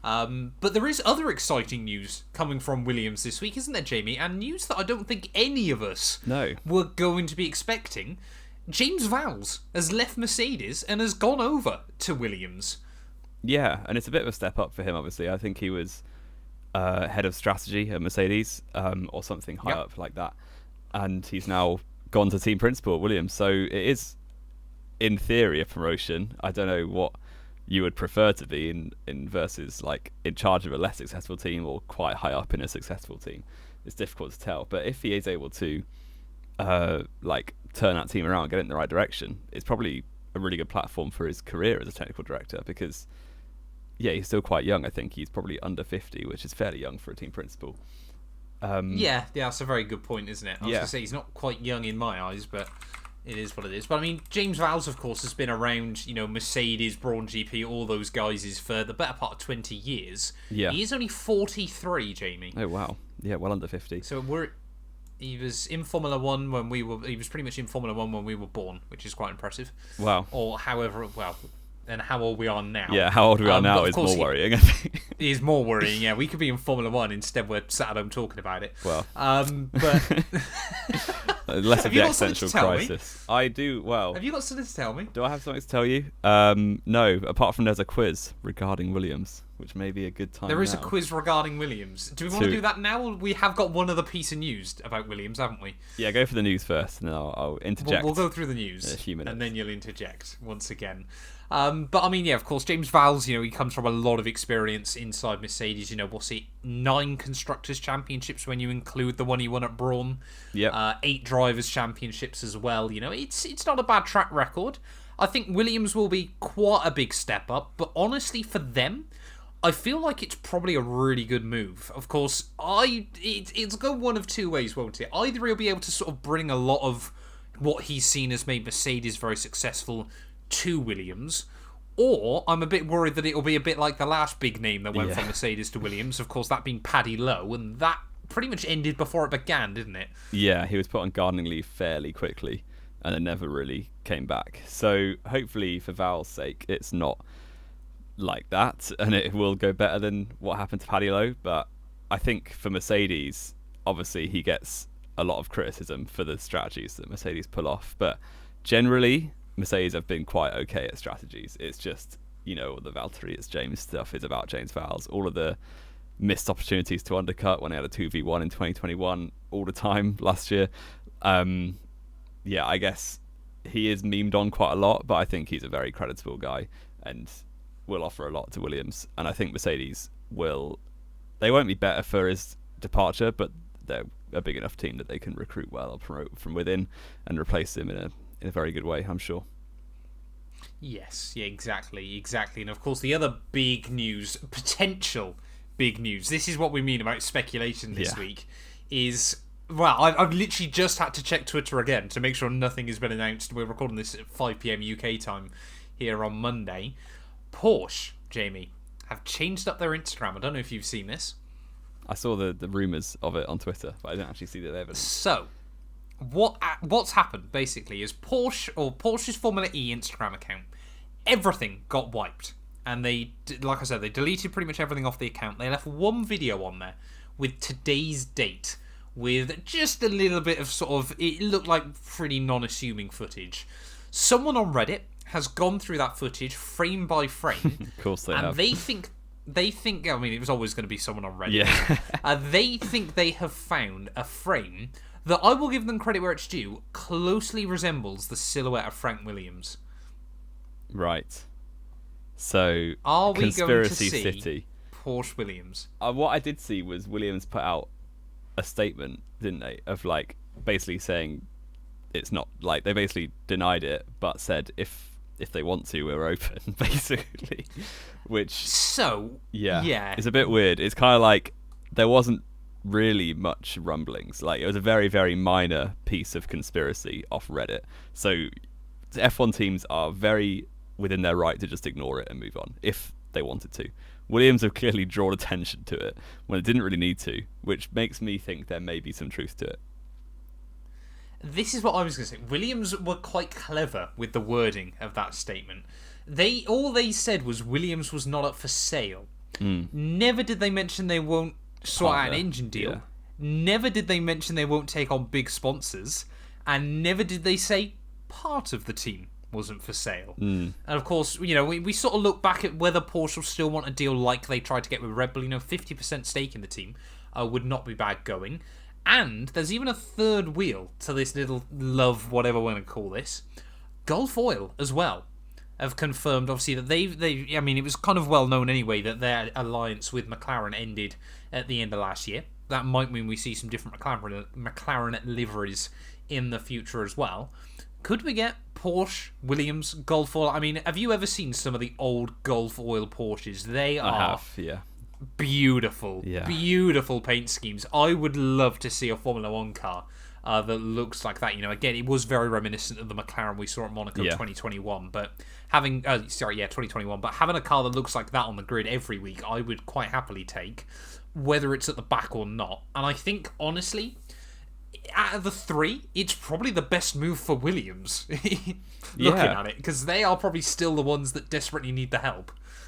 But there is other exciting news coming from Williams this week, isn't there, Jamie? And news that I don't think any of us were going to be expecting. James Vowles has left Mercedes and has gone over to Williams. Yeah, and it's a bit of a step up for him, obviously. I think he was head of strategy at Mercedes or something high up like that. And he's now gone to team principal at Williams. So it is, in theory, a promotion. I don't know what you would prefer to be in versus like in charge of a less successful team or quite high up in a successful team. It's difficult to tell. But if he is able to like turn that team around, get it in the right direction, it's probably a really good platform for his career as a technical director because he's still quite young. I think he's probably under 50, which is fairly young for a team principal. Yeah, that's a very good point, isn't it? I was going to say he's not quite young in my eyes, but it is what it is. But I mean, James Vowles, of course, has been around, Mercedes, Brawn GP, all those guys for the better part of 20 years. Yeah. He is only 43, Jamie. Oh, wow. Yeah, well under 50. So he was in Formula 1 he was pretty much in Formula 1 when we were born, which is quite impressive. Wow. Or however, and how old we are now. Yeah, how old we are now is more worrying, I think. It is more worrying, yeah. We could be in Formula 1, instead we're sat at home talking about it. Well. But... Less of the existential crisis. I do, well... Have you got something to tell me? Do I have something to tell you? No, apart from there's a quiz regarding Williams, which may be a good time There is now. a quiz regarding Williams. Do we want to do that now? We have got one other piece of news about Williams, haven't we? Yeah, go for the news first, and then I'll interject. We'll go through the news in a few minutes. And then you'll interject once again. But I mean, yeah, of course, James Vowles, he comes from a lot of experience inside Mercedes. What's it, 9 Constructors' Championships when you include the one he won at Brawn. Yep. 8 Drivers' Championships as well. It's not a bad track record. I think Williams will be quite a big step up, but honestly, for them, I feel like it's probably a really good move. Of course, it's go one of two ways, won't it? Either he'll be able to sort of bring a lot of what he's seen as made Mercedes very successful to Williams, or I'm a bit worried that it'll be a bit like the last big name that went from Mercedes to Williams, of course, that being Paddy Lowe, and that pretty much ended before it began, didn't it? Yeah, he was put on gardening leave fairly quickly, and then never really came back. So hopefully, for Val's sake, it's not like that, and it will go better than what happened to Paddy Lowe. But I think for Mercedes, obviously he gets a lot of criticism for the strategies that Mercedes pull off, but generally Mercedes have been quite okay at strategies. It's just, the Valtteri, it's James stuff is about James Vowles. All of the missed opportunities to undercut when he had a 2v1 in 2021 all the time last year. I guess he is memed on quite a lot, but I think he's a very creditable guy and will offer a lot to Williams. And I think Mercedes they won't be better for his departure, but they're a big enough team that they can recruit well or promote from within and replace him in a very good way, I'm sure. Yes, yeah, exactly. And of course, the other big news, potential big news, this is what we mean about speculation this week, is, well, I've literally just had to check Twitter again to make sure nothing has been announced. We're recording this at 5 p.m. UK time here on Monday. Porsche, Jamie, have changed up their Instagram. I don't know if you've seen this. I saw the rumours of it on Twitter, but I didn't actually see the evidence. So, what's happened, basically, is Porsche's Formula E Instagram account, everything got wiped. And they, like I said, they deleted pretty much everything off the account. They left one video on there with today's date, with just a little bit of sort of, it looked like pretty non-assuming footage. Someone on Reddit has gone through that footage frame by frame. Of course they have. And they think, I mean, it was always going to be someone on Reddit. Yeah. They think they have found a frame that, I will give them credit where it's due, closely resembles the silhouette of Frank Williams. Right. So, are we going to see City. Porsche Williams? What I did see was Williams put out a statement, didn't they, of like basically saying it's not, like they basically denied it, but said if they want to, we're open, basically. Which yeah, it's a bit weird. It's kind of like there wasn't really much rumblings. Like it was a very, very minor piece of conspiracy off Reddit. So F1 teams are very within their right to just ignore it and move on if they wanted to. Williams have clearly drawn attention to it when it didn't really need to, which makes me think there may be some truth to it. This is what I was going to say. Williams were quite clever with the wording of that statement. All they said was Williams was not up for sale. Never did they mention they won't sort out an engine deal. Yeah. Never did they mention they won't take on big sponsors. And never did they say part of the team wasn't for sale. And of course, we sort of look back at whether Porsche will still want a deal like they tried to get with Red Bull. 50% stake in the team would not be bad going. And there's even a third wheel to this little love, whatever we're going to call this. Gulf Oil as well have confirmed, obviously, that it was kind of well known anyway that their alliance with McLaren ended at the end of last year. That might mean we see some different McLaren liveries in the future as well. Could we get Porsche, Williams, Gulf Oil? I mean, have you ever seen some of the old Gulf Oil Porsches? They are I have, yeah. Beautiful, Yeah. Beautiful paint schemes. I would love to see a Formula One car that looks like that. Again, it was very reminiscent of the McLaren we saw at Monaco 2021. But having 2021. But having a car that looks like that on the grid every week, I would quite happily take, whether it's at the back or not. And I think, honestly, out of the three, it's probably the best move for Williams. Looking at it, because they are probably still the ones that desperately need the help.